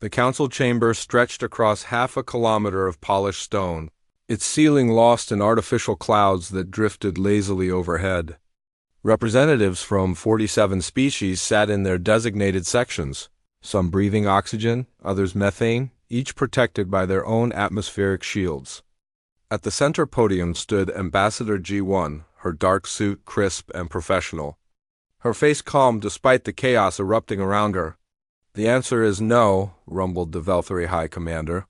The council chamber stretched across half a kilometer of polished stone, its ceiling lost in artificial clouds that drifted lazily overhead. Representatives from 47 species sat in their designated sections, some breathing oxygen, others methane, each protected by their own atmospheric shields. At the center podium stood Ambassador G1, her dark suit crisp and professional. Her face calm despite the chaos erupting around her. "The answer is no," rumbled the Velthari High Commander,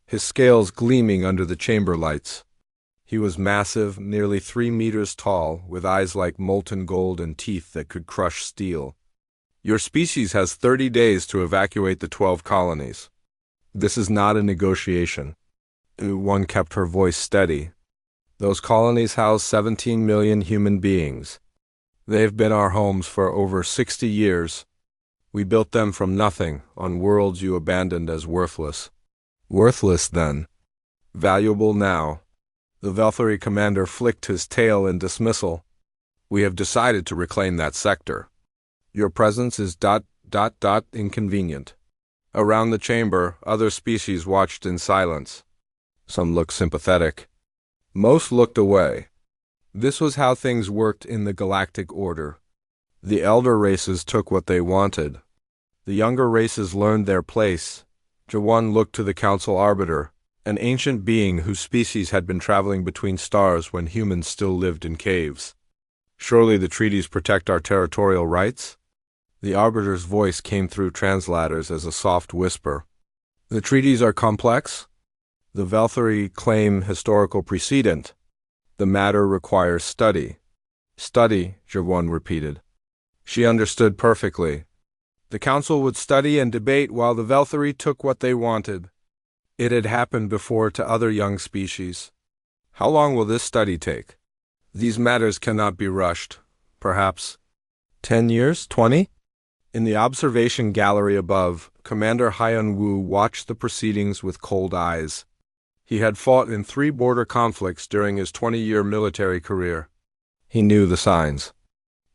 his scales gleaming under the chamber lights. He was massive, nearly 3 meters tall, with eyes like molten gold and teeth that could crush steel. "Your species has 30 days to evacuate the 12 colonies. This is not a negotiation." One kept her voice steady. "Those colonies house 17 million human beings. They've been our homes for over 60 years. We built them from nothing, on worlds you abandoned as worthless." "Worthless, then. Valuable now." The Velthari commander flicked his tail in dismissal. "We have decided to reclaim that sector. Your presence is ... inconvenient." Around the chamber, other species watched in silence. Some looked sympathetic. Most looked away. This was how things worked in the galactic order. The elder races took what they wanted. The younger races learned their place. Jawan looked to the council arbiter, an ancient being whose species had been traveling between stars when humans still lived in caves. "Surely the treaties protect our territorial rights?" The arbiter's voice came through translators as a soft whisper. "The treaties are complex. The Velthari claim historical precedent. The matter requires study." "Study," Jawan repeated. She understood perfectly. The council would study and debate while the Velthari took what they wanted. It had happened before to other young species. How long will this study take? These matters cannot be rushed. Perhaps 10 years? 20? In the observation gallery above, Commander Hyun Woo watched the proceedings with cold eyes. He had fought in 3 border conflicts during his 20-year military career. He knew the signs.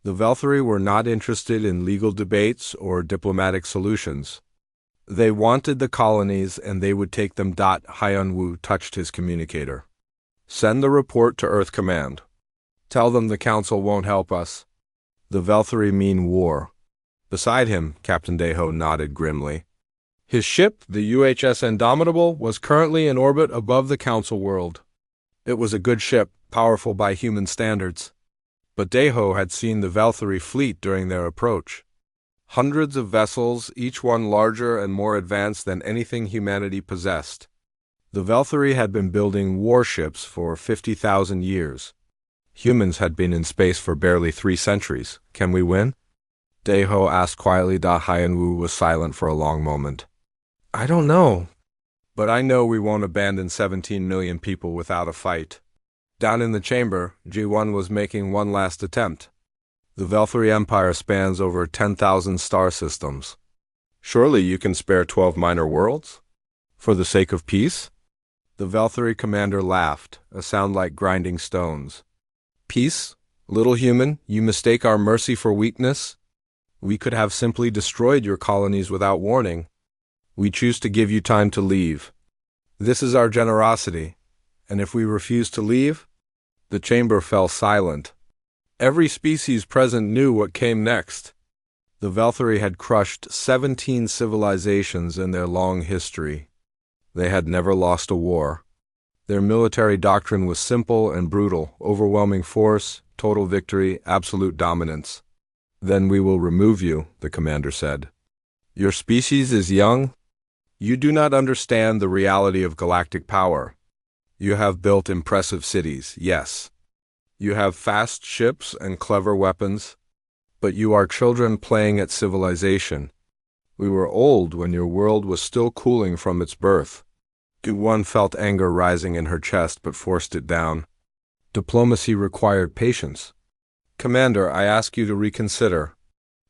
The Velthari were not interested in legal debates or diplomatic solutions. They wanted the colonies, and they would take them. Hyun Woo touched his communicator. "Send the report to Earth Command. Tell them the Council won't help us. The Velthari mean war." Beside him, Captain Daeho nodded grimly. His ship, the UHS Indomitable, was currently in orbit above the Council world. It was a good ship, powerful by human standards. But Daeho had seen the Velthari fleet during their approach. Hundreds of vessels, each one larger and more advanced than anything humanity possessed. The Velthari had been building warships for 50,000 years. Humans had been in space for barely 3 centuries. "Can we win?" Daeho asked quietly. Hyun Woo was silent for a long moment. "I don't know. But I know we won't abandon 17 million people without a fight." Down in the chamber, G1 was making one last attempt. "The Velthari Empire spans over 10,000 star systems. Surely you can spare 12 minor worlds? For the sake of peace?" The Velthari commander laughed, a sound like grinding stones. "Peace? Little human, you mistake our mercy for weakness? We could have simply destroyed your colonies without warning. We choose to give you time to leave. This is our generosity. And if we refuse to leave?" The chamber fell silent. Every species present knew what came next. The Velthari had crushed 17 civilizations in their long history. They had never lost a war. Their military doctrine was simple and brutal: overwhelming force, total victory, absolute dominance. "Then we will remove you," the commander said. "Your species is young. You do not understand the reality of galactic power. You have built impressive cities, yes. You have fast ships and clever weapons. But you are children playing at civilization. We were old when your world was still cooling from its birth." One felt anger rising in her chest but forced it down. Diplomacy required patience. "Commander, I ask you to reconsider.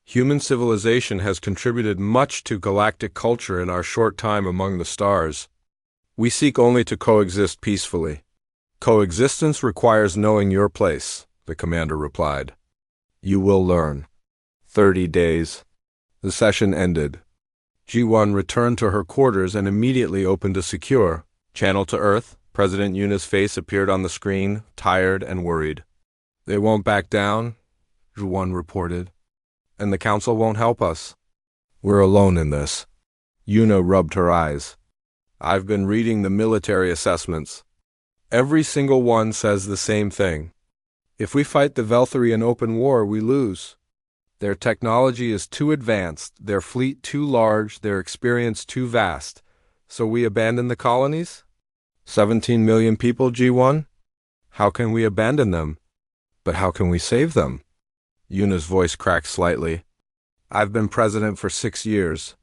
Human civilization has contributed much to galactic culture in our short time among the stars. We seek only to coexist peacefully." "Coexistence requires knowing your place," the commander replied. "You will learn." 30 days. The session ended. G1 returned to her quarters and immediately opened a secure channel to Earth. President Yuna's face appeared on the screen, tired and worried. They won't back down, G1 reported. And the Council won't help us. We're alone in this. Yuna rubbed her eyes. I've been reading the military assessments. Every single one says the same thing. If we fight the Velthari in open war, we lose. Their technology is too advanced, their fleet too large, their experience too vast. So we abandon the colonies? 17 million people, G1? How can we abandon them? But how can we save them? Yuna's voice cracked slightly. I've been president for 6 years.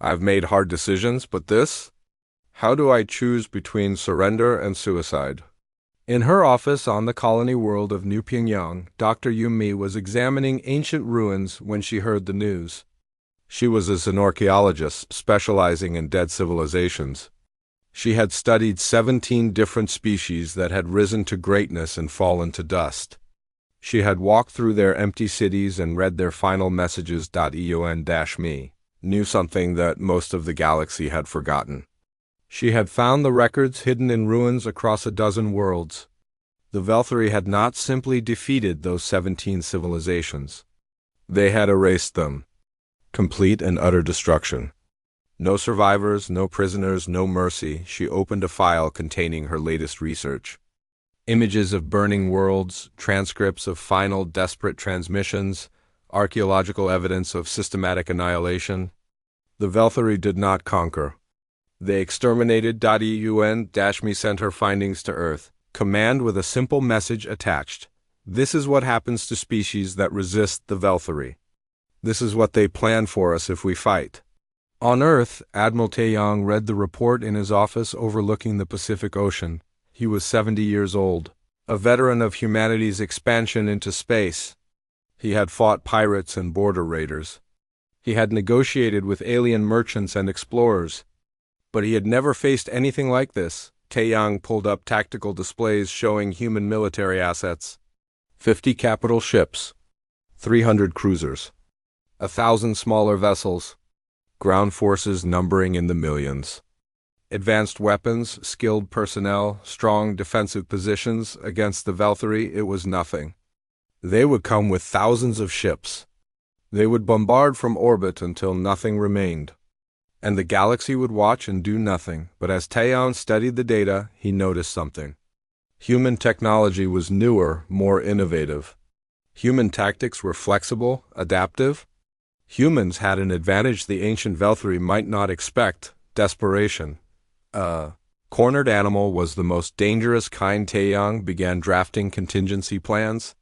I've made hard decisions, but this? How do I choose between surrender and suicide? In her office on the colony world of New Pyongyang, Dr. Yumi was examining ancient ruins when she heard the news. She was an archaeologist specializing in dead civilizations. She had studied 17 different species that had risen to greatness and fallen to dust. She had walked through their empty cities and read their final messages. EUN-me knew something that most of the galaxy had forgotten. She had found the records hidden in ruins across a dozen worlds. The Velthari had not simply defeated those 17 civilizations. They had erased them. Complete and utter destruction. No survivors, no prisoners, no mercy. She opened a file containing her latest research. Images of burning worlds, transcripts of final desperate transmissions, archaeological evidence of systematic annihilation. The Velthari did not conquer. They exterminated. EUN-me sent her findings to Earth. Command with a simple message attached. This is what happens to species that resist the Velthari. This is what they plan for us if we fight. On Earth, Admiral Taeyang read the report in his office overlooking the Pacific Ocean. He was 70 years old, a veteran of humanity's expansion into space. He had fought pirates and border raiders. He had negotiated with alien merchants and explorers. But he had never faced anything like this. Taeyang pulled up tactical displays showing human military assets. 50 capital ships, 300 cruisers, 1,000 smaller vessels, ground forces numbering in the millions. Advanced weapons, skilled personnel, strong defensive positions against the Velthari, it was nothing. They would come with thousands of ships. They would bombard from orbit until nothing remained. And the galaxy would watch and do nothing. But as Taeyang studied the data, he noticed something. Human technology was newer, more innovative. Human tactics were flexible, adaptive. Humans had an advantage the ancient Velthari might not expect: desperation. A cornered animal was the most dangerous kind. Taeyang began drafting contingency plans.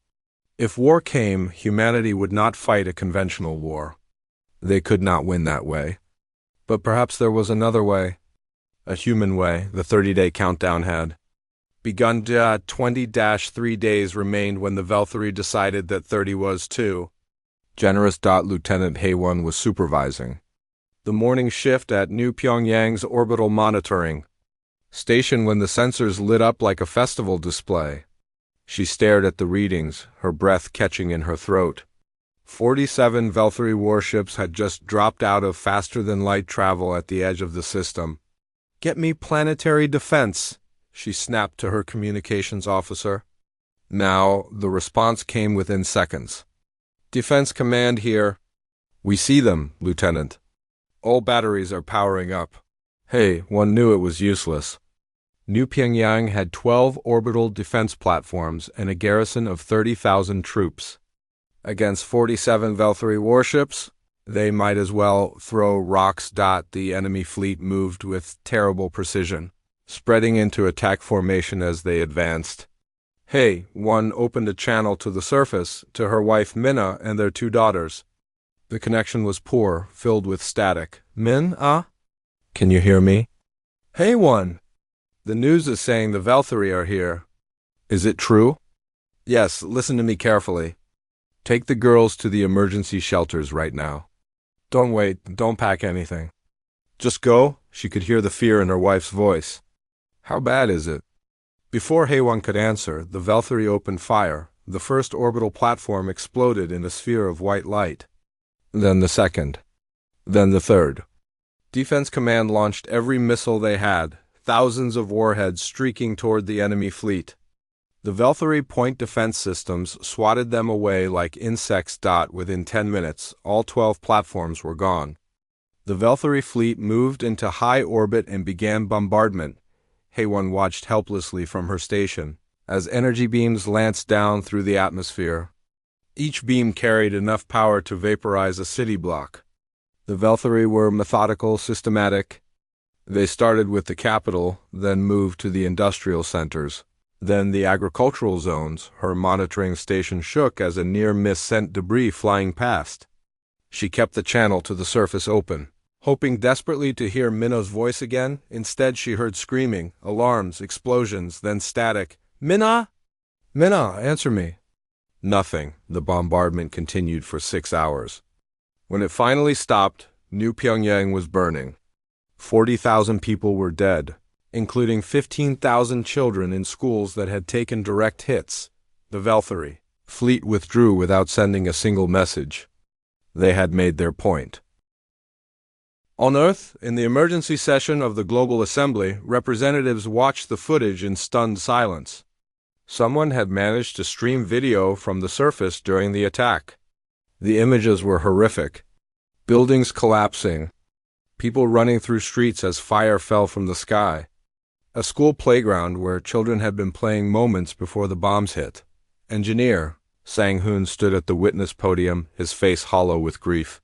If war came, humanity would not fight a conventional war. They could not win that way. But perhaps there was another way. A human way, the 30-day countdown had begun. 20-3 days remained when the Velthari decided that 30 was too generous. Lieutenant Haewon was supervising the morning shift at New Pyongyang's orbital monitoring station when the sensors lit up like a festival display. She stared at the readings, her breath catching in her throat. 47 Velthari warships had just dropped out of faster-than-light travel at the edge of the system. "Get me planetary defense," she snapped to her communications officer. Now, the response came within seconds. "Defense Command here." "We see them, Lieutenant. All batteries are powering up." Hey, one knew it was useless. New Pyongyang had 12 orbital defense platforms and a garrison of 30,000 troops. Against 47 Velthari warships, they might as well throw rocks. The enemy fleet moved with terrible precision, spreading into attack formation as they advanced. Hey, one opened a channel to the surface to her wife Minna and their 2 daughters. The connection was poor, filled with static. "Min, Can you hear me?" "Hey, one. The news is saying the Velthari are here." "Is it true?" "Yes, listen to me carefully. Take the girls to the emergency shelters right now. Don't wait, don't pack anything. Just go." She could hear the fear in her wife's voice. "How bad is it?" Before Haewon could answer, the Velthari opened fire. The first orbital platform exploded in a sphere of white light. Then the second. Then the third. Defense Command launched every missile they had, thousands of warheads streaking toward the enemy fleet. The Velthary point defense systems swatted them away like insects. Within 10 minutes, all 12 platforms were gone. The Velthary fleet moved into high orbit and began bombardment. Haywan watched helplessly from her station as energy beams lanced down through the atmosphere. Each beam carried enough power to vaporize a city block. The Velthary were methodical, systematic. They started with the capital, then moved to the industrial centers, then the agricultural zones. Her monitoring station shook as a near-miss sent debris flying past. She kept the channel to the surface open, hoping desperately to hear Minna's voice again. Instead, she heard screaming, alarms, explosions, then static. "Minna! Minna, answer me!" Nothing. The bombardment continued for 6 hours. When it finally stopped, New Pyongyang was burning. 40,000 people were dead, including 15,000 children in schools that had taken direct hits. The Velthary fleet withdrew without sending a single message. They had made their point. On Earth, in the emergency session of the Global Assembly, representatives watched the footage in stunned silence. Someone had managed to stream video from the surface during the attack. The images were horrific. Buildings collapsing. People running through streets as fire fell from the sky. A school playground where children had been playing moments before the bombs hit. Engineer Sang-hoon stood at the witness podium, his face hollow with grief.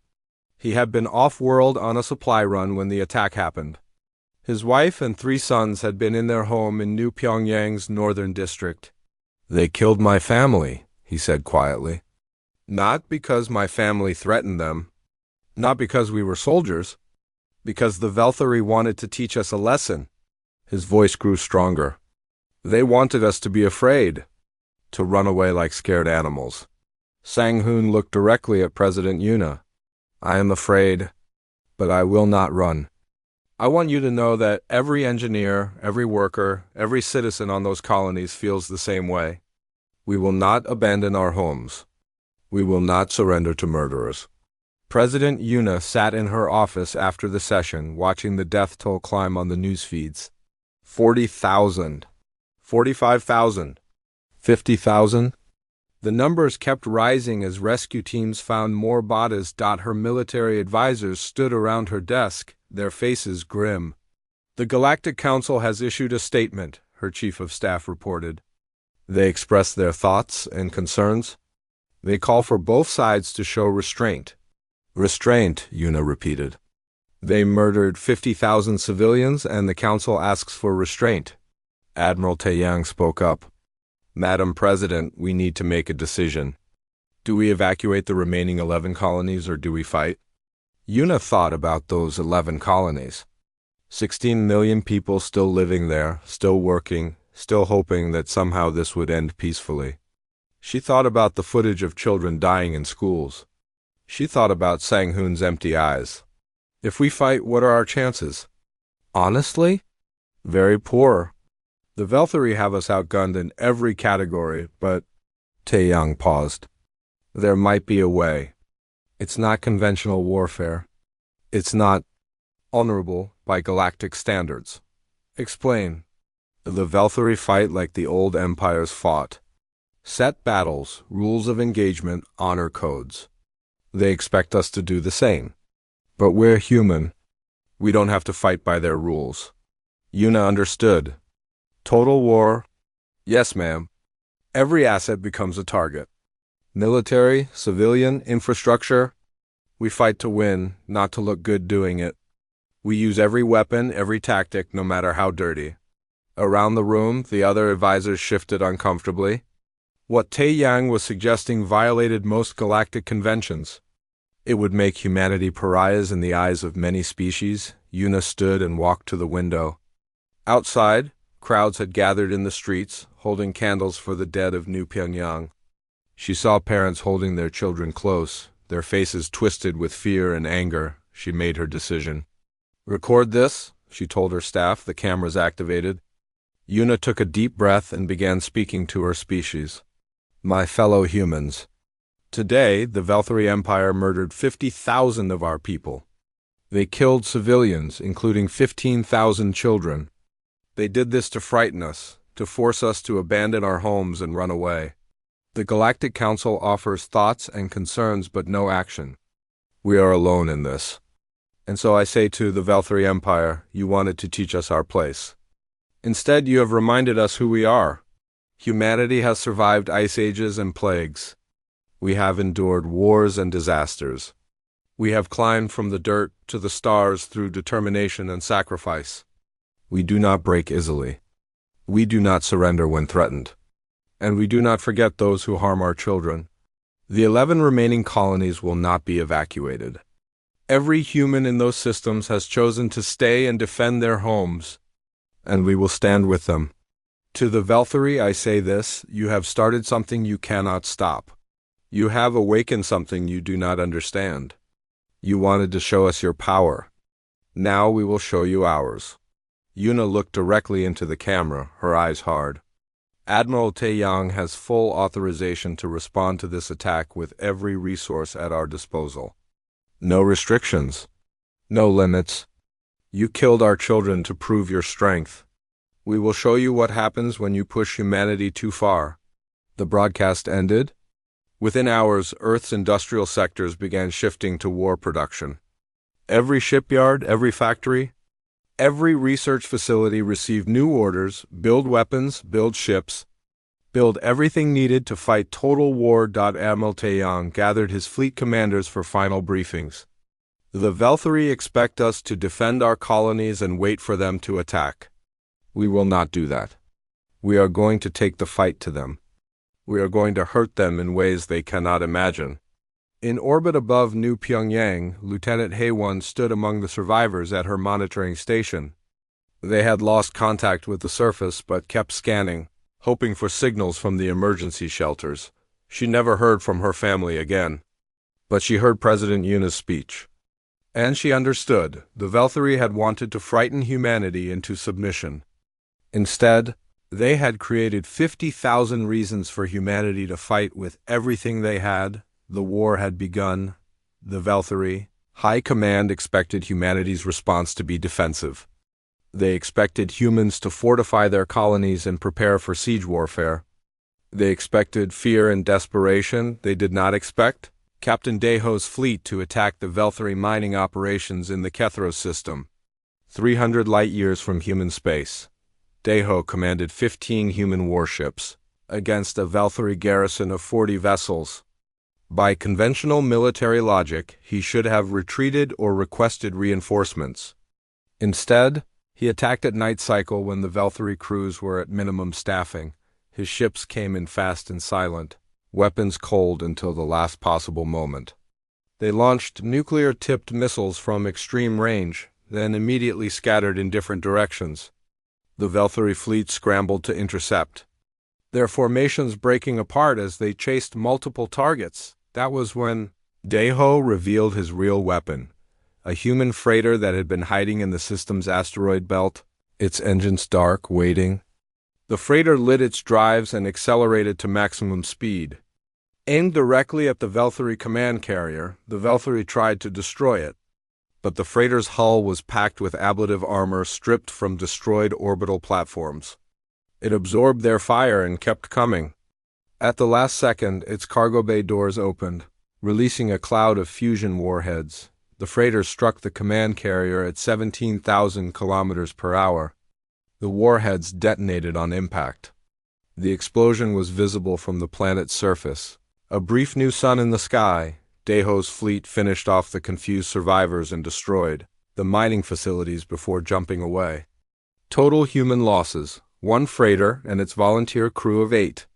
He had been off-world on a supply run when the attack happened. His wife and 3 sons had been in their home in New Pyongyang's northern district. "They killed my family," he said quietly. "Not because my family threatened them. Not because we were soldiers. Because the Velthary wanted to teach us a lesson." His voice grew stronger. "They wanted us to be afraid, to run away like scared animals." Sang-hoon looked directly at President Yoona. "I am afraid, but I will not run. I want you to know that every engineer, every worker, every citizen on those colonies feels the same way. We will not abandon our homes. We will not surrender to murderers." President Yoona sat in her office after the session, watching the death toll climb on the news feeds. 40,000. 45,000. 50,000. The numbers kept rising as rescue teams found more bodies. Her military advisors stood around her desk, their faces grim. "The Galactic Council has issued a statement," her chief of staff reported. They expressed their thoughts and concerns. They call for both sides to show restraint. "Restraint," Yoona repeated. "They murdered 50,000 civilians, and the Council asks for restraint." Admiral Taeyang spoke up. "Madam President, we need to make a decision. Do we evacuate the remaining 11 colonies or do we fight?" Yoona thought about those 11 colonies. 16 million people still living there, still working, still hoping that somehow this would end peacefully. She thought about the footage of children dying in schools. She thought about Sang-hoon's empty eyes. "If we fight, what are our chances?" "Honestly? Very poor. The Velthary have us outgunned in every category, but—" Taeyang paused. "There might be a way. It's not conventional warfare. It's not honorable by galactic standards." "Explain." "The Velthary fight like the old empires fought. Set battles, rules of engagement, honor codes. They expect us to do the same. But we're human. We don't have to fight by their rules." Yoona understood. "Total war?" "Yes, ma'am. Every asset becomes a target. Military, civilian, infrastructure. We fight to win, not to look good doing it. We use every weapon, every tactic, no matter how dirty." Around the room, the other advisors shifted uncomfortably. What Taeyang was suggesting violated most galactic conventions. It would make humanity pariahs in the eyes of many species. Yoona stood and walked to the window. Outside, crowds had gathered in the streets, holding candles for the dead of New Pyongyang. She saw parents holding their children close, their faces twisted with fear and anger. She made her decision. "Record this," she told her staff, the cameras activated. Yoona took a deep breath and began speaking to her species. "My fellow humans, today the Velthary Empire murdered 50,000 of our people. They killed civilians, including 15,000 children. They did this to frighten us, to force us to abandon our homes and run away. The Galactic Council offers thoughts and concerns but no action. We are alone in this. And so I say to the Valkyrie Empire, you wanted to teach us our place. Instead, you have reminded us who we are. Humanity has survived ice ages and plagues. We have endured wars and disasters. We have climbed from the dirt to the stars through determination and sacrifice. We do not break easily. We do not surrender when threatened. And we do not forget those who harm our children. The 11 remaining colonies will not be evacuated. Every human in those systems has chosen to stay and defend their homes, and we will stand with them. To the Valkyrie I say this, you have started something you cannot stop. You have awakened something you do not understand. You wanted to show us your power. Now we will show you ours. Yuna looked directly into the camera, her eyes hard. Admiral Taeyang has full authorization to respond to this attack with every resource at our disposal. No restrictions. No limits. You killed our children to prove your strength. We will show you what happens when you push humanity too far. The broadcast ended. Within hours, Earth's industrial sectors began shifting to war production. Every shipyard, every factory, every research facility received new orders: build weapons, build ships, build everything needed to fight total war. Admiral Taeyang gathered his fleet commanders for final briefings. The Valkyrie expect us to defend our colonies and wait for them to attack. We will not do that. We are going to take the fight to them. We are going to hurt them in ways they cannot imagine. In orbit above New Pyongyang, Lieutenant Haewon stood among the survivors at her monitoring station. They had lost contact with the surface but kept scanning, hoping for signals from the emergency shelters. She never heard from her family again. But she heard President Yuna's speech. And she understood. The Valkyrie had wanted to frighten humanity into submission. Instead, they had created 50,000 reasons for humanity to fight with everything they had. The war had begun. The Valkyrie High Command expected humanity's response to be defensive. They expected humans to fortify their colonies and prepare for siege warfare. They expected fear and desperation. They did not expect Captain Daeho's fleet to attack the Valkyrie mining operations in the Kethros system. 300 light-years from human space, Daeho commanded 15 human warships against a Valkyrie garrison of 40 vessels. By conventional military logic, he should have retreated or requested reinforcements. Instead, he attacked at night cycle when the Valkyrie crews were at minimum staffing. His ships came in fast and silent, weapons cold until the last possible moment. They launched nuclear-tipped missiles from extreme range, then immediately scattered in different directions. The Valkyrie fleet scrambled to intercept, their formations breaking apart as they chased multiple targets. That was when Daeho revealed his real weapon, a human freighter that had been hiding in the system's asteroid belt, its engines dark, waiting. The freighter lit its drives and accelerated to maximum speed. Aimed directly at the Valkyrie command carrier, the Valkyrie tried to destroy it. But the freighter's hull was packed with ablative armor stripped from destroyed orbital platforms. It absorbed their fire and kept coming. At the last second, its cargo bay doors opened, releasing a cloud of fusion warheads. The freighter struck the command carrier at 17,000 kilometers per hour. The warheads detonated on impact. The explosion was visible from the planet's surface. A brief new sun in the sky. Daeho's fleet finished off the confused survivors and destroyed the mining facilities before jumping away. Total human losses: 1 freighter and its volunteer crew of 8.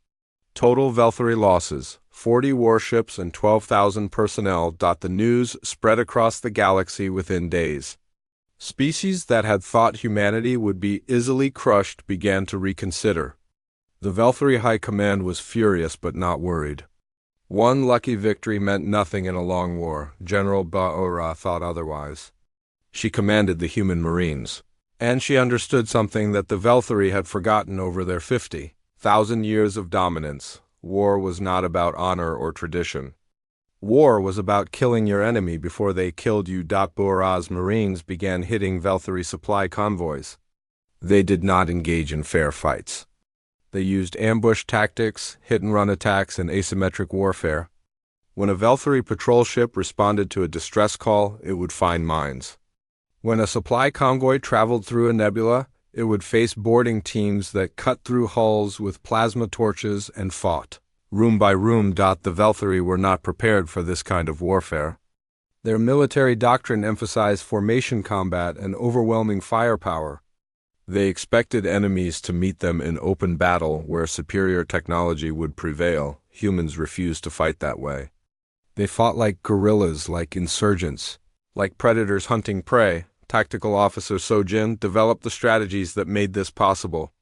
Total Valkyrie losses: 40 warships and 12,000 personnel. The news spread across the galaxy within days. Species that had thought humanity would be easily crushed began to reconsider. The Valkyrie High Command was furious but not worried. One lucky victory meant nothing in a long war. General Ba'ora thought otherwise. She commanded the human marines, and she understood something that the Valkyrie had forgotten over their 50,000 years of dominance. War was not about honor or tradition. War was about killing your enemy before they killed you. Boraz Marines began hitting Velthari supply convoys. They did not engage in fair fights. They used ambush tactics, hit-and-run attacks, and asymmetric warfare. When a Velthari patrol ship responded to a distress call, it would find mines. When a supply convoy traveled through a nebula, it would face boarding teams that cut through hulls with plasma torches and fought room by room. The Velthari were not prepared for this kind of warfare. Their military doctrine emphasized formation combat and overwhelming firepower. They expected enemies to meet them in open battle where superior technology would prevail. Humans refused to fight that way. They fought like guerrillas, like insurgents, like predators hunting prey. Tactical Officer Sojin developed the strategies that made this possible.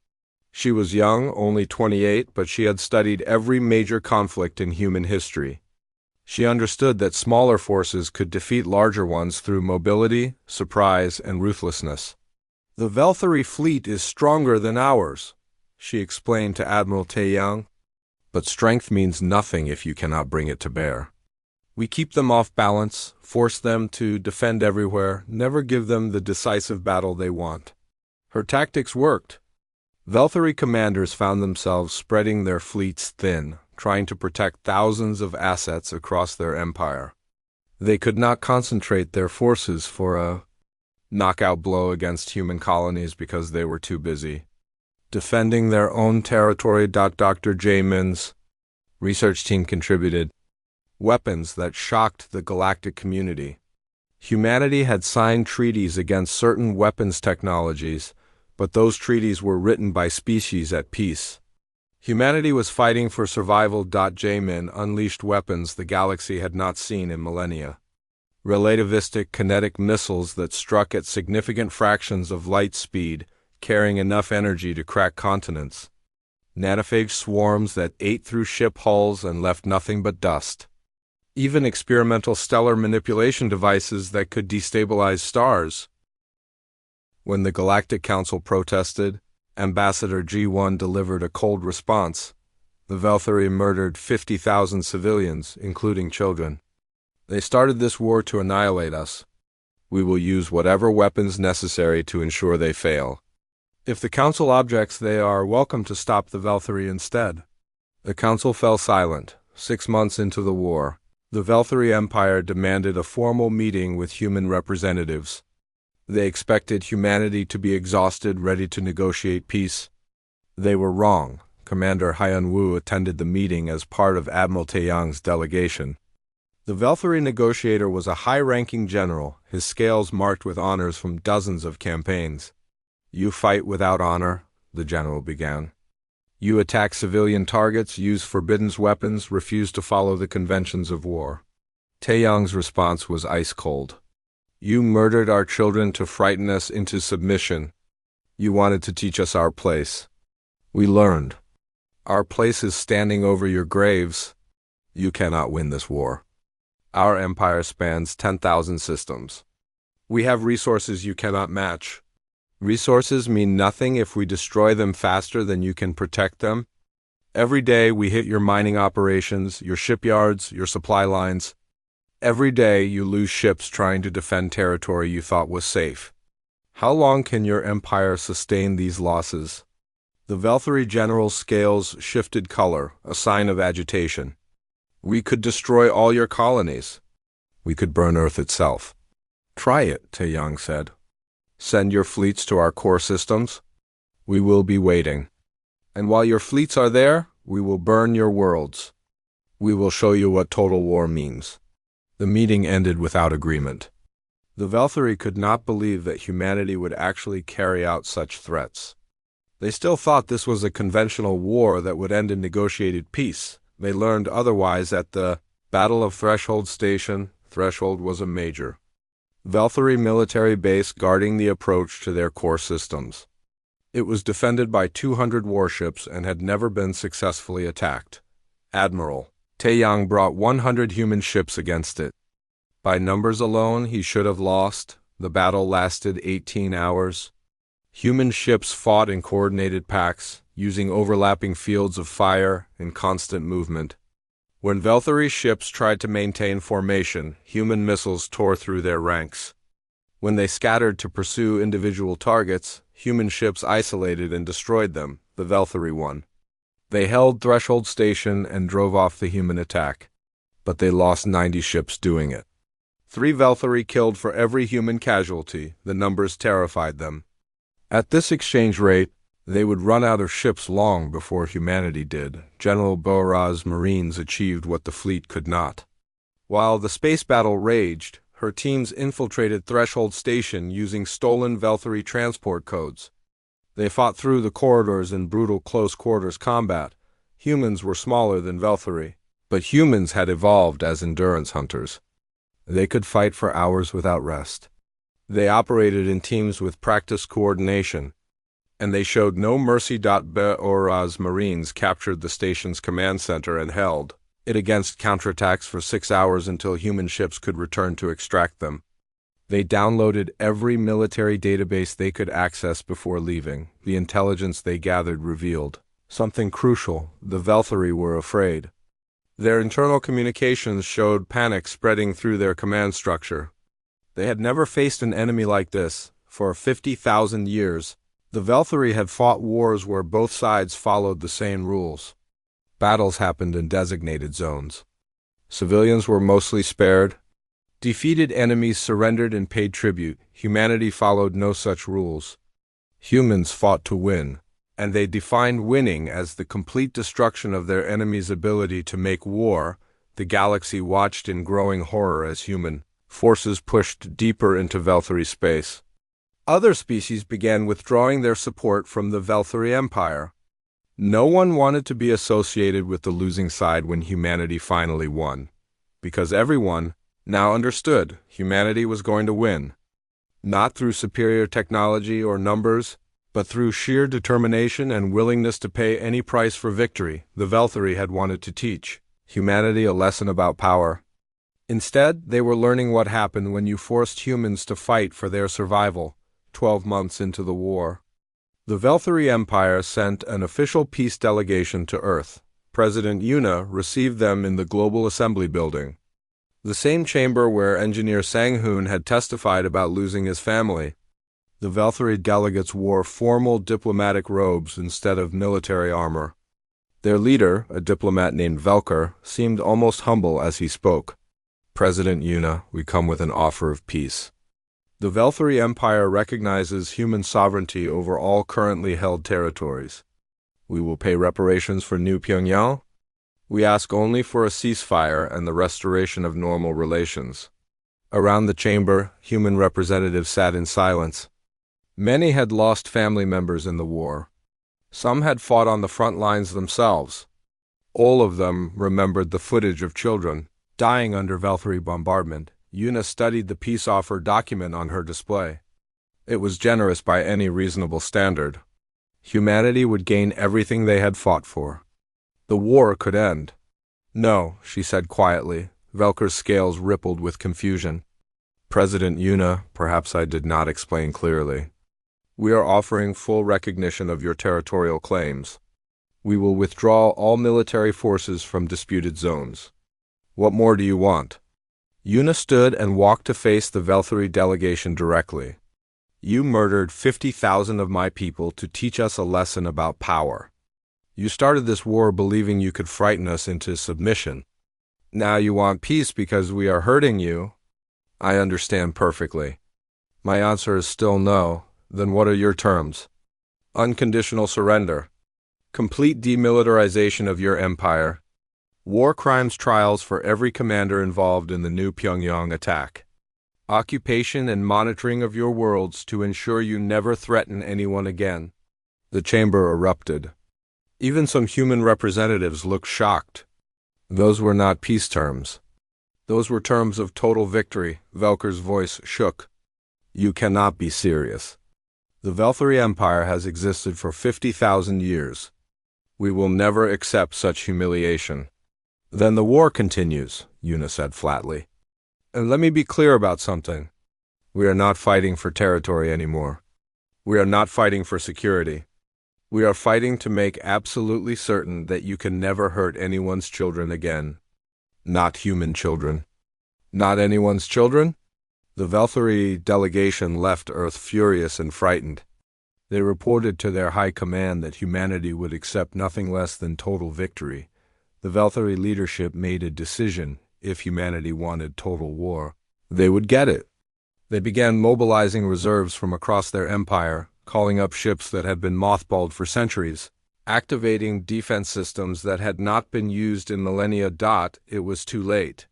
She was young, only 28, but she had studied every major conflict in human history. She understood that smaller forces could defeat larger ones through mobility, surprise, and ruthlessness. "The Velthari fleet is stronger than ours," she explained to Admiral Taeyang. "But strength means nothing if you cannot bring it to bear. We keep them off balance, force them to defend everywhere, never give them the decisive battle they want." Her tactics worked. Velthari commanders found themselves spreading their fleets thin, trying to protect thousands of assets across their empire. They could not concentrate their forces for a knockout blow against human colonies because they were too busy defending their own territory. Dr. Jamin's research team contributed weapons that shocked the galactic community. Humanity had signed treaties against certain weapons technologies, but those treaties were written by species at peace. Humanity was fighting for survival. Jamin unleashed weapons the galaxy had not seen in millennia. Relativistic kinetic missiles that struck at significant fractions of light speed, carrying enough energy to crack continents. Nanophage swarms that ate through ship hulls and left nothing but dust. Even experimental stellar manipulation devices that could destabilize stars. When the Galactic Council protested, Ambassador G1 delivered a cold response. The Velthari murdered 50,000 civilians, including children. "They started this war to annihilate us. We will use whatever weapons necessary to ensure they fail. If the Council objects, they are welcome to stop the Velthari instead." The Council fell silent. 6 months into the war, the Velthari Empire demanded a formal meeting with human representatives. They expected humanity to be exhausted, ready to negotiate peace. They were wrong. Commander Hyun-woo attended the meeting as part of Admiral Taeyang's delegation. The Velthari negotiator was a high-ranking general, his scales marked with honors from dozens of campaigns. "You fight without honor," the general began. "You attack civilian targets, use forbidden weapons, refuse to follow the conventions of war." Taeyang's response was ice-cold. "You murdered our children to frighten us into submission. You wanted to teach us our place. We learned. Our place is standing over your graves. You cannot win this war. Our empire spans 10,000 systems. We have resources you cannot match. Resources mean nothing if we destroy them faster than you can protect them. Every day we hit your mining operations, your shipyards, your supply lines. Every day you lose ships trying to defend territory you thought was safe. How long can your empire sustain these losses?" The Velthari general's scales shifted color, a sign of agitation. "We could destroy all your colonies. We could burn Earth itself." "Try it," Taeyang said. "Send your fleets to our core systems. We will be waiting. And while your fleets are there, we will burn your worlds. We will show you what total war means." The meeting ended without agreement. The Velthari could not believe that humanity would actually carry out such threats. They still thought this was a conventional war that would end in negotiated peace. They learned otherwise at the Battle of Threshold Station. Threshold was a major Velthari military base guarding the approach to their core systems. It was defended by 200 warships and had never been successfully attacked. Admiral Taeyang brought 100 human ships against it. By numbers alone, he should have lost. The battle lasted 18 hours. Human ships fought in coordinated packs, using overlapping fields of fire and constant movement. When Velthari ships tried to maintain formation, human missiles tore through their ranks. When they scattered to pursue individual targets, human ships isolated and destroyed them. The Velthari won. They held Threshold Station and drove off the human attack, but they lost 90 ships doing it. 3 Velthari killed for every human casualty. The numbers terrified them. At this exchange rate, they would run out of ships long before humanity did. General Bora's Marines achieved what the fleet could not. While the space battle raged, her teams infiltrated Threshold Station using stolen Velthari transport codes. They fought through the corridors in brutal close-quarters combat. Humans were smaller than Velthari, but humans had evolved as endurance hunters. They could fight for hours without rest. They operated in teams with practiced coordination, and they showed no mercy. Bora's Marines captured the station's command center and held it against counterattacks for 6 hours until human ships could return to extract them. They downloaded every military database they could access before leaving. The intelligence they gathered revealed something crucial. The Velthari were afraid. Their internal communications showed panic spreading through their command structure. They had never faced an enemy like this. For 50,000 years, the Velthari had fought wars where both sides followed the same rules. Battles happened in designated zones. Civilians were mostly spared. Defeated enemies surrendered and paid tribute. Humanity followed no such rules. Humans fought to win, and they defined winning as the complete destruction of their enemy's ability to make war. The galaxy watched in growing horror as human forces pushed deeper into Velthari space. Other species began withdrawing their support from the Velthari Empire. No one wanted to be associated with the losing side when humanity finally won, because everyone now understood humanity was going to win, not through superior technology or numbers, but through sheer determination and willingness to pay any price for victory. The Velthari had wanted to teach humanity a lesson about power. Instead, they were learning what happened when you forced humans to fight for their survival. 12 months into the war, the Velthari Empire sent an official peace delegation to Earth. President Yuna received them in the Global Assembly Building, the same chamber where engineer Sang-hoon had testified about losing his family. The Velthari delegates wore formal diplomatic robes instead of military armor. Their leader, a diplomat named Velker, seemed almost humble as he spoke. President Yuna, we come with an offer of peace. The Velthari Empire recognizes human sovereignty over all currently held territories. We will pay reparations for New Pyongyang. We ask only for a ceasefire and the restoration of normal relations. Around the chamber, human representatives sat in silence. Many had lost family members in the war. Some had fought on the front lines themselves. All of them remembered the footage of children dying under Velthari bombardment. Yuna studied the peace offer document on her display. It was generous by any reasonable standard. Humanity would gain everything they had fought for. The war could end. No, she said quietly. Velker's scales rippled with confusion. President Yuna, perhaps I did not explain clearly. We are offering full recognition of your territorial claims. We will withdraw all military forces from disputed zones. What more do you want? Yuna stood and walked to face the Velthari delegation directly. You murdered 50,000 of my people to teach us a lesson about power. You started this war believing you could frighten us into submission. Now you want peace because we are hurting you. I understand perfectly. My answer is still no. Then what are your terms? Unconditional surrender. Complete demilitarization of your empire. War crimes trials for every commander involved in the New Pyongyang attack. Occupation and monitoring of your worlds to ensure you never threaten anyone again. The chamber erupted. Even some human representatives looked shocked. Those were not peace terms. Those were terms of total victory. Velker's voice shook. You cannot be serious. The Velthari Empire has existed for 50,000 years. We will never accept such humiliation. Then the war continues, Yuna said flatly. And let me be clear about something. We are not fighting for territory anymore. We are not fighting for security. We are fighting to make absolutely certain that you can never hurt anyone's children again. Not human children. Not anyone's children? The Velthari delegation left Earth furious and frightened. They reported to their high command that humanity would accept nothing less than total victory. The Velthari leadership made a decision: if humanity wanted total war, they would get it. They began mobilizing reserves from across their empire, calling up ships that had been mothballed for centuries, activating defense systems that had not been used in millennia. It was too late.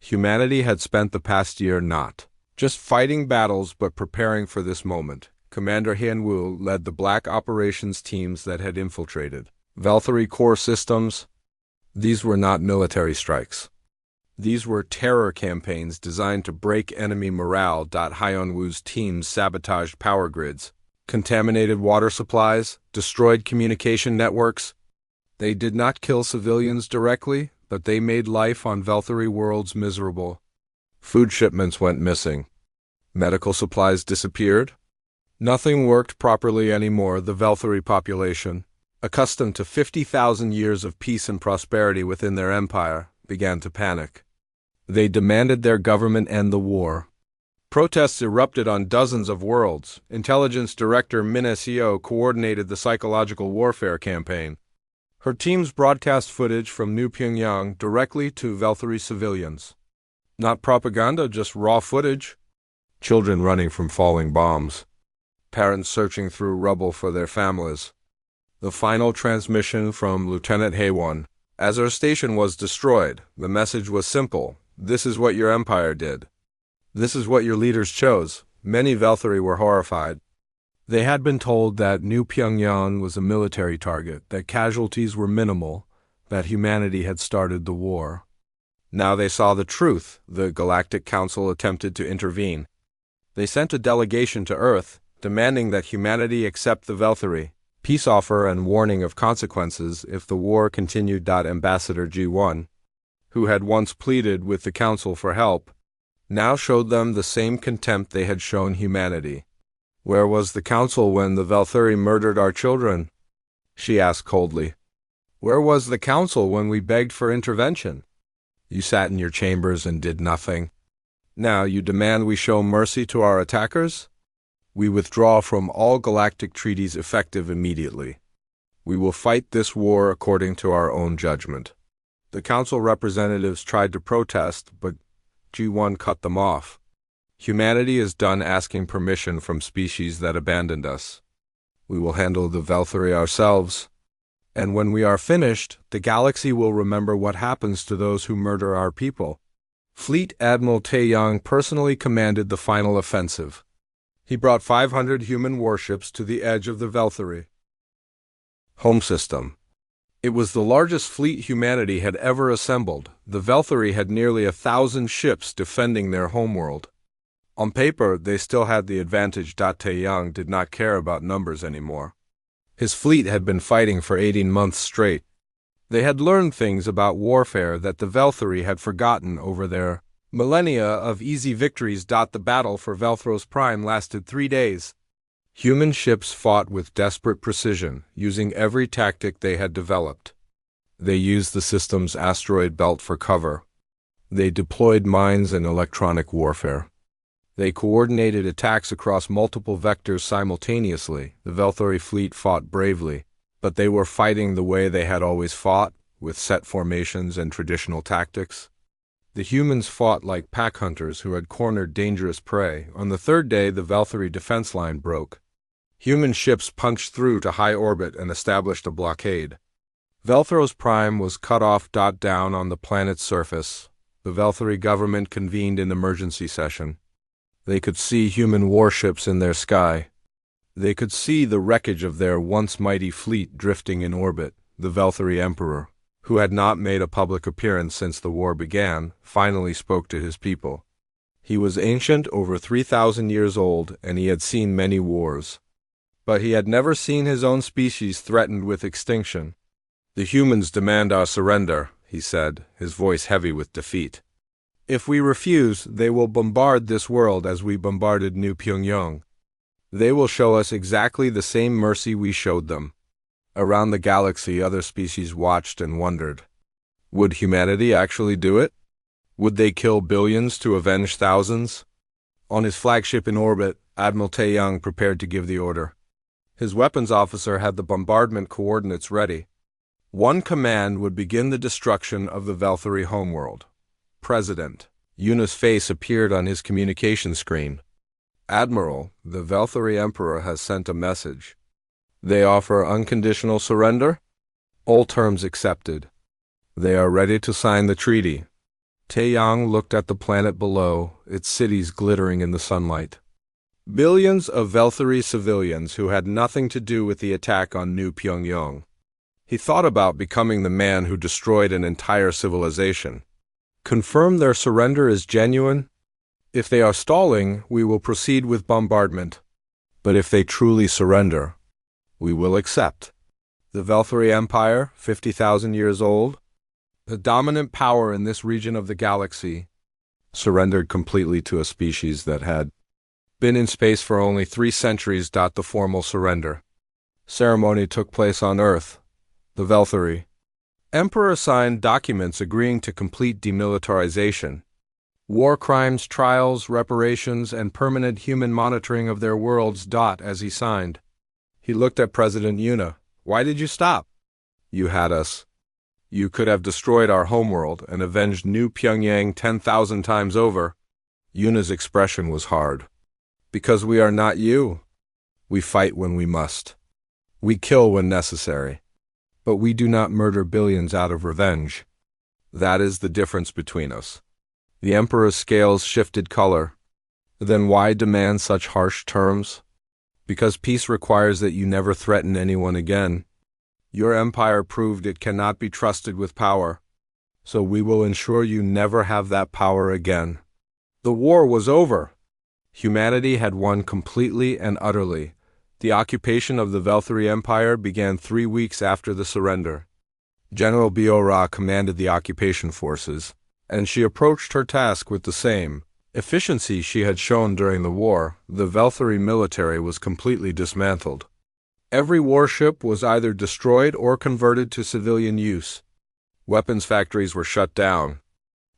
Humanity had spent the past year not just fighting battles but preparing for this moment. Commander Hianwu led the black operations teams that had infiltrated Velthari core systems. These were not military strikes. These were terror campaigns designed to break enemy morale. Hianwu's teams sabotaged power grids, contaminated water supplies, destroyed communication networks. They did not kill civilians directly, but they made life on Velthari worlds miserable. Food shipments went missing. Medical supplies disappeared. Nothing worked properly anymore. The Velthari population, accustomed to 50,000 years of peace and prosperity within their empire, began to panic. They demanded their government end the war. Protests erupted on dozens of worlds. Intelligence Director Minesio coordinated the psychological warfare campaign. Her teams broadcast footage from New Pyongyang directly to Velthari civilians. Not propaganda, just raw footage. Children running from falling bombs. Parents searching through rubble for their families. The final transmission from Lieutenant Haewon. As our station was destroyed, the message was simple: this is what your empire did. This is what your leaders chose. Many Velthari were horrified. They had been told that New Pyongyang was a military target, that casualties were minimal, that humanity had started the war. Now they saw the truth. The Galactic Council attempted to intervene. They sent a delegation to Earth, demanding that humanity accept the Velthari, peace offer and warning of consequences if the war continued. Ambassador G1, who had once pleaded with the Council for help, now showed them the same contempt they had shown humanity. Where was the Council when the Velthari murdered our children? She asked coldly. Where was the Council when we begged for intervention? You sat in your chambers and did nothing. Now you demand we show mercy to our attackers? We withdraw from all galactic treaties effective immediately. We will fight this war according to our own judgment. The Council representatives tried to protest, but G1 cut them off. Humanity is done asking permission from species that abandoned us. We will handle the Velthari ourselves. And when we are finished, the galaxy will remember what happens to those who murder our people. Fleet Admiral Taeyang personally commanded the final offensive. He brought 500 human warships to the edge of the Velthari. Home system. It was the largest fleet humanity had ever assembled. The Velthari had nearly 1,000 ships defending their homeworld. On paper, they still had the advantage. Taeyang did not care about numbers anymore. His fleet had been fighting for 18 months straight. They had learned things about warfare that the Velthari had forgotten over their millennia of easy victories. The battle for Velthros Prime lasted 3 days. Human ships fought with desperate precision, using every tactic they had developed. They used the system's asteroid belt for cover. They deployed mines and electronic warfare. They coordinated attacks across multiple vectors simultaneously. The Velthari fleet fought bravely, but they were fighting the way they had always fought, with set formations and traditional tactics. The humans fought like pack hunters who had cornered dangerous prey. On the third day, the Velthari defense line broke. Human ships punched through to high orbit and established a blockade. Velthros Prime was cut off. Down on the planet's surface, the Velthari government convened an emergency session. They could see human warships in their sky. They could see the wreckage of their once mighty fleet drifting in orbit. The Velthari Emperor, who had not made a public appearance since the war began, finally spoke to his people. He was ancient, over 3,000 years old, and he had seen many wars. But he had never seen his own species threatened with extinction. The humans demand our surrender, he said, his voice heavy with defeat. If we refuse, they will bombard this world as we bombarded New Pyongyang. They will show us exactly the same mercy we showed them. Around the galaxy, other species watched and wondered. Would humanity actually do it? Would they kill billions to avenge thousands? On his flagship in orbit, Admiral Taeyang prepared to give the order. His weapons officer had the bombardment coordinates ready. One command would begin the destruction of the Velthari homeworld. President. Yuna's face appeared on his communication screen. Admiral, the Velthari Emperor has sent a message. They offer unconditional surrender? All terms accepted. They are ready to sign the treaty. Taeyang looked at the planet below, its cities glittering in the sunlight. Billions of Velthari civilians who had nothing to do with the attack on New Pyongyang. He thought about becoming the man who destroyed an entire civilization. Confirm their surrender is genuine? If they are stalling, we will proceed with bombardment. But if they truly surrender, we will accept. The Velthari Empire, 50,000 years old, the dominant power in this region of the galaxy, surrendered completely to a species that had been in space for only 3 centuries. The formal surrender ceremony took place on Earth. The Velthari Emperor signed documents agreeing to complete demilitarization, war crimes, trials, reparations, and permanent human monitoring of their worlds. As he signed, he looked at President Yuna. Why did you stop? You had us. You could have destroyed our homeworld and avenged New Pyongyang 10,000 times over. Yuna's expression was hard. Because we are not you. We fight when we must. We kill when necessary. But we do not murder billions out of revenge. That is the difference between us. The Emperor's scales shifted color. Then why demand such harsh terms? Because peace requires that you never threaten anyone again. Your empire proved it cannot be trusted with power, so we will ensure you never have that power again. The war was over. Humanity had won completely and utterly. The occupation of the Velthari Empire began 3 weeks after the surrender. General Biora commanded the occupation forces, and she approached her task with the same efficiency she had shown during the war. The Velthari military was completely dismantled. Every warship was either destroyed or converted to civilian use. Weapons factories were shut down.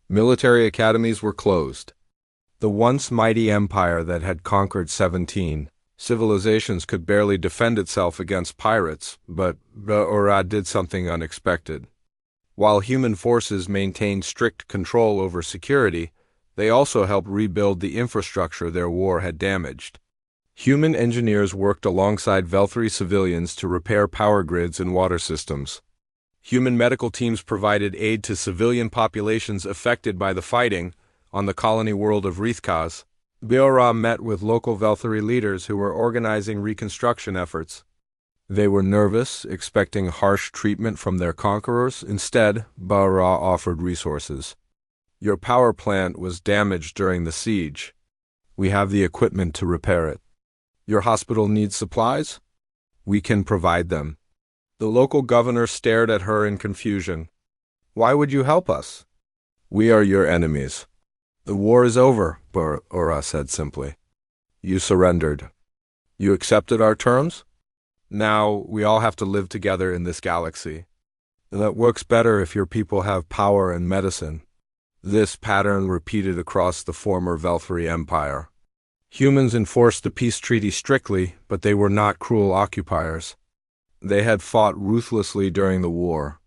Military academies were closed. The once mighty empire that had conquered 17 civilizations could barely defend itself against pirates, but Biora did something unexpected. While human forces maintained strict control over security, they also helped rebuild the infrastructure their war had damaged. Human engineers worked alongside Velthari civilians to repair power grids and water systems. Human medical teams provided aid to civilian populations affected by the fighting on the colony world of Rithkaz. Biora met with local Velthari leaders who were organizing reconstruction efforts. They were nervous, expecting harsh treatment from their conquerors. Instead, Biora offered resources. Your power plant was damaged during the siege. We have the equipment to repair it. Your hospital needs supplies? We can provide them. The local governor stared at her in confusion. Why would you help us? We are your enemies. The war is over, Biora said simply. You surrendered. You accepted our terms? Now we all have to live together in this galaxy. That works better if your people have power and medicine. This pattern repeated across the former Velthari Empire. Humans enforced the peace treaty strictly, but they were not cruel occupiers. They had fought ruthlessly during the war.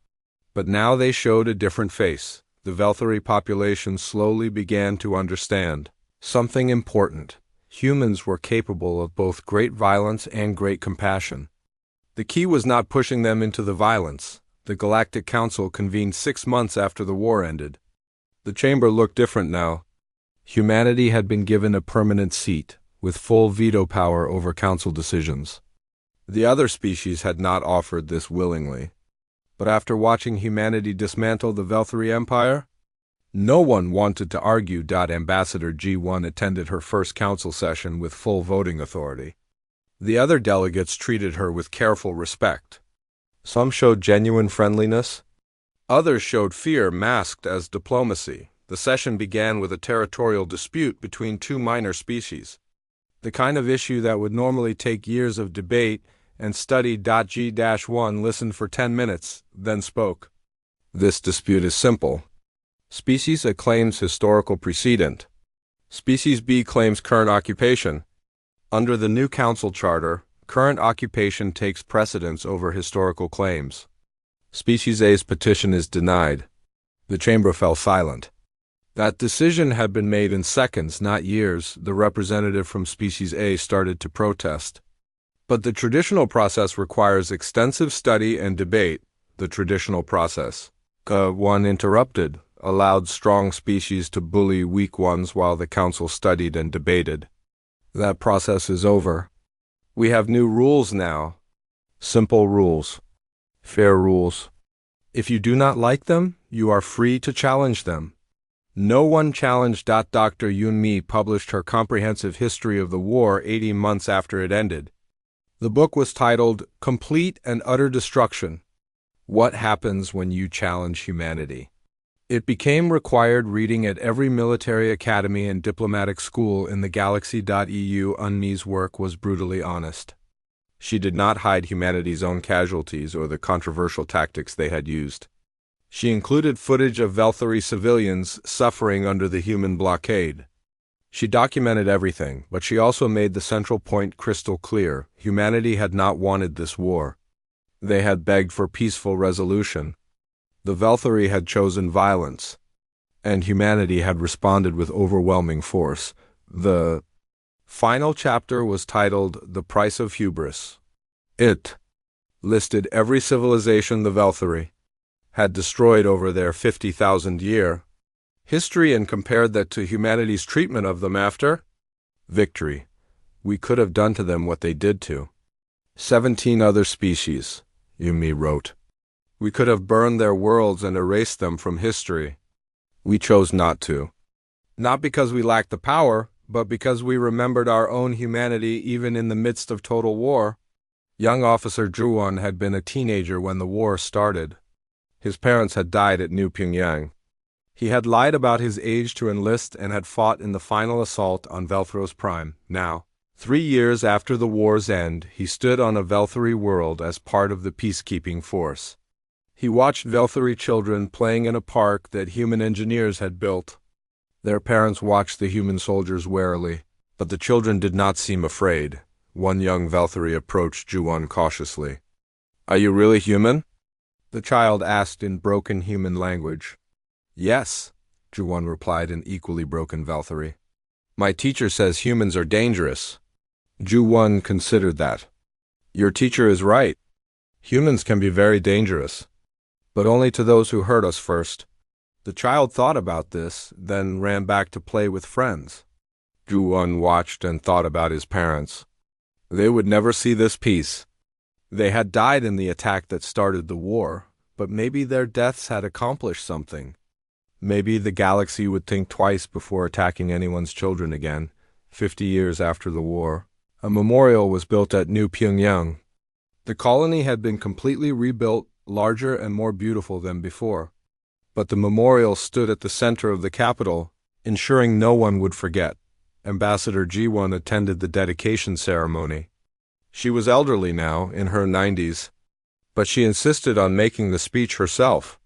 But now they showed a different face. The Velthari population slowly began to understand something important. Humans were capable of both great violence and great compassion. The key was not pushing them into the violence. The Galactic Council convened 6 months after the war ended. The chamber looked different now. Humanity had been given a permanent seat, with full veto power over council decisions. The other species had not offered this willingly. But after watching humanity dismantle the Velthari Empire, no one wanted to argue. Ambassador G1 attended her first council session with full voting authority. The other delegates treated her with careful respect. Some showed genuine friendliness. Others showed fear masked as diplomacy. The session began with a territorial dispute between 2 minor species. The kind of issue that would normally take years of debate and study. G-1 listened for 10 minutes, then spoke. This dispute is simple. Species A claims historical precedent. Species B claims current occupation. Under the new Council Charter, current occupation takes precedence over historical claims. Species A's petition is denied. The chamber fell silent. That decision had been made in seconds, not years. The representative from Species A started to protest. But the traditional process requires extensive study and debate. The traditional process. One interrupted, allowed strong species to bully weak ones while the council studied and debated. That process is over. We have new rules now. Simple rules. Fair rules. If you do not like them, you are free to challenge them. No one challenged. Dr. Yun Mi published her comprehensive history of the war 80 months after it ended. The book was titled Complete and Utter Destruction: What Happens When You Challenge Humanity. It became required reading at every military academy and diplomatic school in the galaxy.eu. Unmi's work was brutally honest. She did not hide humanity's own casualties or the controversial tactics they had used. She included footage of Velthari civilians suffering under the human blockade. She documented everything, but she also made the central point crystal clear: humanity had not wanted this war. They had begged for peaceful resolution. The Velthari had chosen violence, and humanity had responded with overwhelming force. The final chapter was titled The Price of Hubris. It listed every civilization the Velthari had destroyed over their 50,000-year history and compared that to humanity's treatment of them after victory. We could have done to them what they did to 17 other species, Yumi wrote. We could have burned their worlds and erased them from history. We chose not to. Not because we lacked the power, but because we remembered our own humanity even in the midst of total war. Young Officer Zhuan had been a teenager when the war started. His parents had died at New Pyongyang. He had lied about his age to enlist and had fought in the final assault on Velthros Prime. Now, 3 years after the war's end, he stood on a Velthari world as part of the peacekeeping force. He watched Velthari children playing in a park that human engineers had built. Their parents watched the human soldiers warily, but the children did not seem afraid. One young Velthari approached Juwon cautiously. "Are you really human?" the child asked in broken human language. "Yes," Juwon replied in equally broken Velthari. "My teacher says humans are dangerous." Juwon considered that. "Your teacher is right. Humans can be very dangerous, but only to those who hurt us first." The child thought about this, then ran back to play with friends. Juwon watched and thought about his parents. They would never see this peace. They had died in the attack that started the war, but maybe their deaths had accomplished something. Maybe the galaxy would think twice before attacking anyone's children again. 50 years after the war, a memorial was built at New Pyongyang. The colony had been completely rebuilt, larger and more beautiful than before. But the memorial stood at the center of the capital, ensuring no one would forget. Ambassador Ji-won attended the dedication ceremony. She was elderly now, in her 90s, but she insisted on making the speech herself.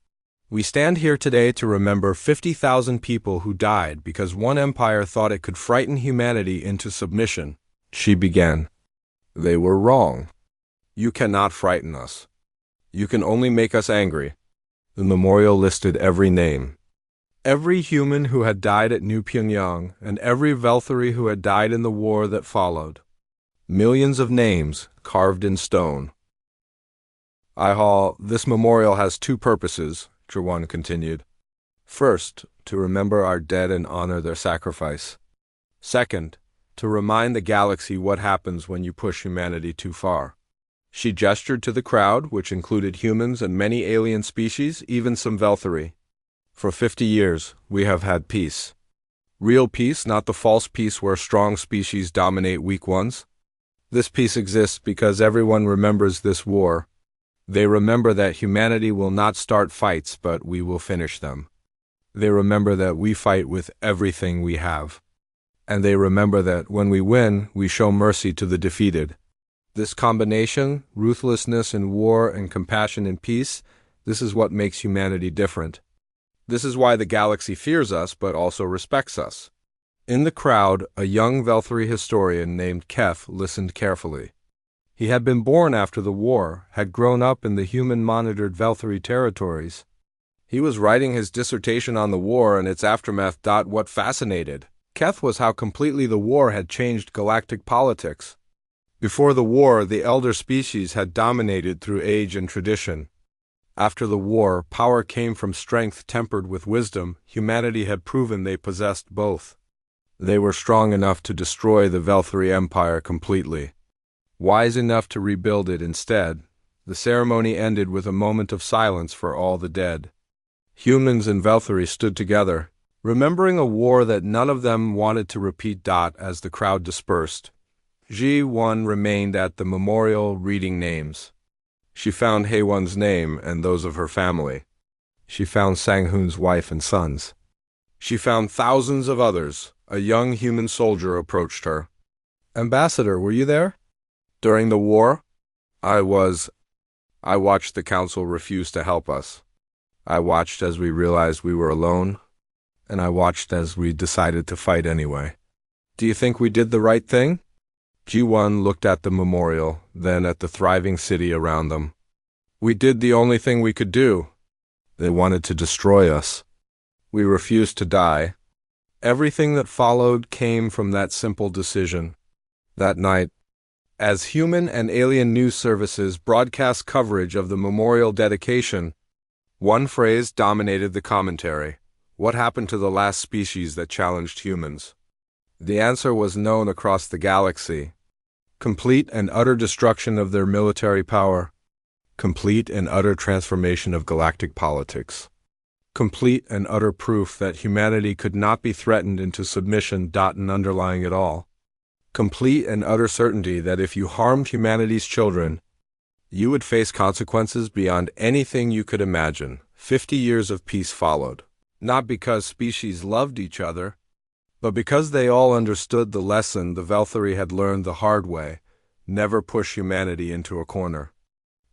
"We stand here today to remember 50,000 people who died because one empire thought it could frighten humanity into submission," she began. "They were wrong. You cannot frighten us. You can only make us angry." The memorial listed every name. Every human who had died at New Pyongyang, and every Velthari who had died in the war that followed. Millions of names carved in stone. This memorial has two purposes," Juwon continued. "First, to remember our dead and honor their sacrifice. Second, to remind the galaxy what happens when you push humanity too far." She gestured to the crowd, which included humans and many alien species, even some Velthari. "For 50 years, we have had peace. Real peace, not the false peace where strong species dominate weak ones. This peace exists because everyone remembers this war. They remember that humanity will not start fights, but we will finish them. They remember that we fight with everything we have. And they remember that when we win, we show mercy to the defeated. This combination, ruthlessness in war and compassion in peace, This is what makes humanity different. This is why the galaxy fears us but also respects us. In the crowd, a young Velthari historian named Kef listened carefully. He had been born after the war, had grown up in the human-monitored Velthari territories. He was writing his dissertation on the war and its aftermath. What fascinated Kef was how completely the war had changed galactic politics. Before the war, the elder species had dominated through age and tradition. After the war, power came from strength tempered with wisdom. Humanity had proven they possessed both. They were strong enough to destroy the Velthari Empire completely, wise enough to rebuild it instead. The ceremony ended with a moment of silence for all the dead. Humans and Velthari stood together, remembering a war that none of them wanted to repeat. As the crowd dispersed, Ji-1 remained at the memorial reading names. She found Haewon's name and those of her family. She found Sang-hoon's wife and sons. She found thousands of others. A young human soldier approached her. "Ambassador, were you there? During the war?" "I was. I watched the council refuse to help us. I watched as we realized we were alone, and I watched as we decided to fight anyway." "Do you think we did the right thing?" Ji-1 looked at the memorial, then at the thriving city around them. "We did the only thing we could do. They wanted to destroy us. We refused to die." Everything that followed came from that simple decision. That night, as human and alien news services broadcast coverage of the memorial dedication, one phrase dominated the commentary: what happened to the last species that challenged humans? The answer was known across the galaxy: complete and utter destruction of their military power, complete and utter transformation of galactic politics, complete and utter proof that humanity could not be threatened into submission. And underlying it all, complete and utter certainty that if you harmed humanity's children, you would face consequences beyond anything you could imagine. 50 years of peace followed, not because species loved each other, but because they all understood the lesson the Velthari had learned the hard way: never push humanity into a corner.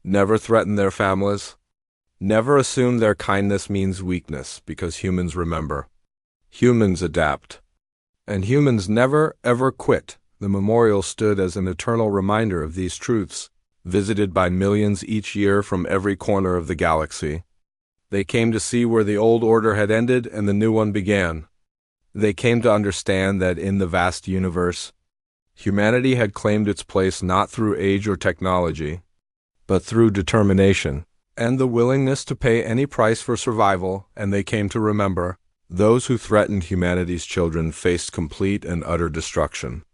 Never threaten their families. Never assume their kindness means weakness, because humans remember. Humans adapt. And humans never, ever quit. The memorial stood as an eternal reminder of these truths, visited by millions each year from every corner of the galaxy. They came to see where the old order had ended and the new one began. They came to understand that in the vast universe, humanity had claimed its place not through age or technology, but through determination and the willingness to pay any price for survival. And they came to remember, those who threatened humanity's children faced complete and utter destruction.